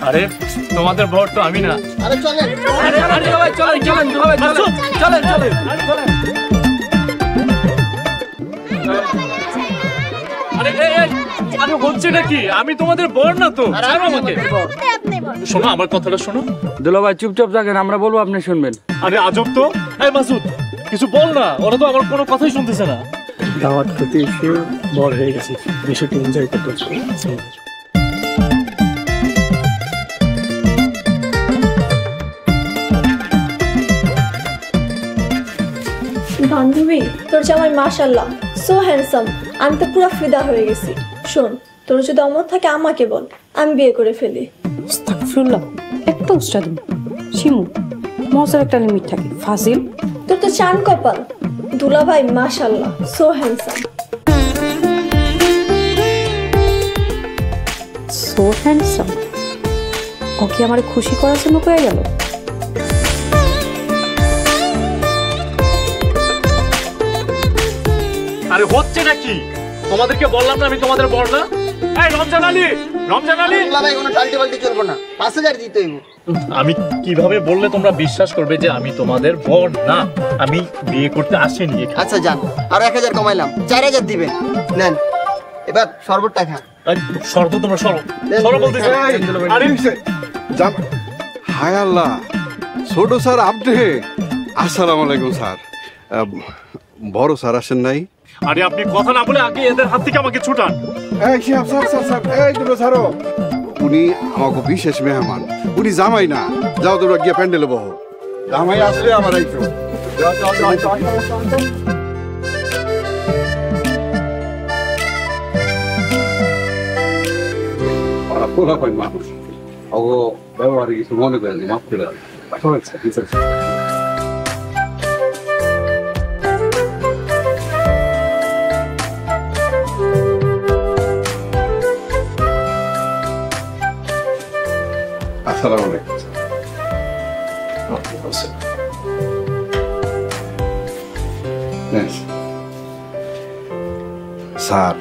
আরে তোমাদের বর তো আমি না। আরে চলেন, আরে ভাই চলেন চলেন চলেন চলেন। আরে আরে হচ্ছেটা কি? আমি তোমাদের বর না তো। ছাড়ো আমাকে। শোনো আমার কথাটা শোনো। দুলা ভাই চুপচাপ থাকেন, আমরা বলবো আপনি শুনবেন। আরে আজব তো। এই মাসুদ কিছু বল না, ওরা তো আমার কোনো কথাই শুনতেছে না। দাওয়াত খেতে এসে বড় হয়ে গেছে, বিষয়টা এনজয় করতে হচ্ছে। বান্ধবী তোর জামাই মাশাআল্লাহ সো হ্যান্ডসাম, আমি তো পুরো ফিদা হয়ে গেছি। শোন, তোর যদি অমত থাকে আমাকে বল, আমি বিয়ে করে ফেলি। আস্তাগফিরুল্লাহ, একটা উস্তাদ শিমু মজার একটা লিমিট থাকে। ফাজিল, তোর তো চান কপাল। দুলা ভাই মাশাআল্লাহ সো হ্যান্ডসাম। সো হ্যান্ডসাম, ও কি আমার খুশি করার জন্য কয়ে গেল? আরে হচ্ছেটা কি? তোমাদেরকে বললাম না আমি তোমাদের বর না। এই রমজান আলী, রমজান আলী। দুলা ভাই কোনো টাল্টি বাল্টি চলবো না, 5000 দিতে হইব। আমি কিভাবে বললে তোমরা বিশ্বাস করবে যে আমি তোমাদের বর না? আমি বিয়ে করতে আসিনি এখানে। আচ্ছা যান, আর 1000 কমাইলাম, 4000 দিবেন। নেন এবার শরবতটা খান। শর্ত তোমরা সরো সরো বলতেছি। আরে হায় আল্লাহ, ছোট স্যার আপনি? আসসালামু আলাইকুম স্যার। বড় স্যার আসেন নাই? আরে আপনি কথা না বলে আগে এদের হাত থেকে আমাকে ছুটান। এই স্যার স্যার স্যার স্যার, এই দুটো স্যারও, উনি আমাকে বিশেষ মেহমান, উনি জামাই না। যাও তোমরা গিয়ে প্যান্ডেলে বহো, জামাই আসলে আমার আইছো। যাও যাও যাও যাও। পোলা পাই মানুষ, ওগো ব্যবহারে কিছু মনে করেন, মাফ করে দেন। আসসালামু আলাইকুম। স্যার,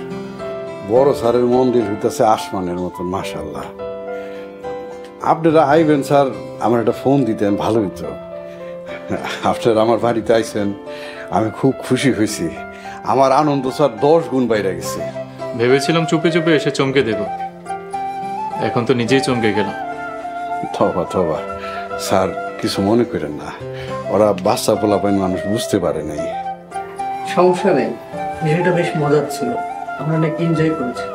বড় স্যারের মন্দির হইতেছে আসমানের মতন, মাশাআল্লাহ। আপনারা আইবেন স্যার, আমার একটা ফোন দিতেন ভালো হইতো। আপনারা আমার বাড়িতে আইছেন, আমি খুব খুশি হয়েছি। আমার আনন্দ স্যার 10 গুণ বাইরে গেছে। ভেবেছিলাম চুপে চুপে এসে চমকে দেব, এখন তো নিজেই চমকে গেলাম। থবা থবা স্যার, কিছু মনে করেন না, ওরা বাচ্চা পোলাপাইন মানুষ, বুঝতে পারে নাই। সমস্যা নেই, বিষয়টা বেশ মজার ছিল, আমরা অনেক এনজয় করেছি।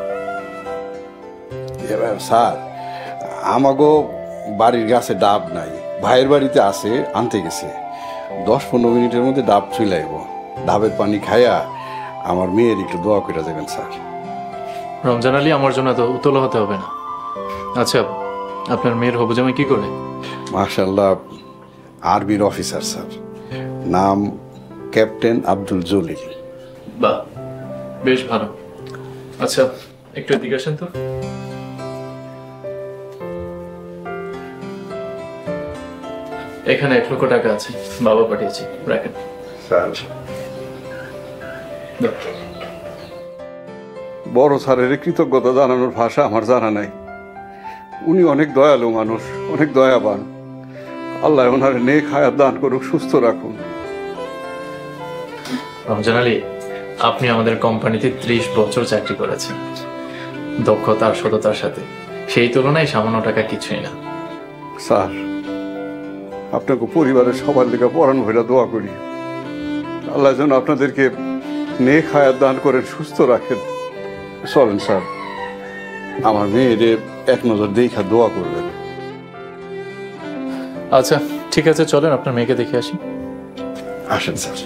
এবার স্যার, আমাগো বাড়ির গাছে ডাব নাই, ভাইয়ের বাড়িতে আছে, আনতে গেছে। 10-15 মিনিটের মধ্যে ডাব চলে আইব। ডাবের পানি খাইয়া আমার মেয়ের একটু দোয়া করে দেবেন স্যার। রমজান আলী, আমার জন্য তো উতলা হতে হবে না। আচ্ছা, আপনার মেয়ের হবু জামাই কি করে? মাশাআল্লাহ, আর্মির অফিসার স্যার, নাম ক্যাপ্টেন আব্দুল জলিল। বাহ, বেশ ভালো। আচ্ছা, একটু এদিকে আসেন তো। এখানে 1 লক্ষ টাকা আছে, বাবা পাঠিয়েছি, রাখেন। স্যার, বড় স্যারের কৃতজ্ঞতা জানানোর ভাষা আমার জানা নাই। উনি অনেক দয়ালু মানুষ, অনেক দয়াবান। আল্লাহ ওনার নেক হায়াত দান করুক, সুস্থ রাখুন। রমজান আলী, আপনি আমাদের কোম্পানিতে 30 বছর চাকরি করেছেন, দক্ষতা আর সততার সাথে। সেই তুলনায় সামান্য টাকা কিছুই না। স্যার, আপনাকে পরিবারের সবার দিকে পরাণ ভরে দোয়া করি, আল্লাহ যেন আপনাদেরকে নেক হায়াত দান করেন, সুস্থ রাখেন। চলেন স্যার, আমার মেয়েদের এক নজর দেখা দোয়া করবেন। আচ্ছা ঠিক আছে, চলেন আপনার মেয়েকে দেখে আসি। আসেন স্যার।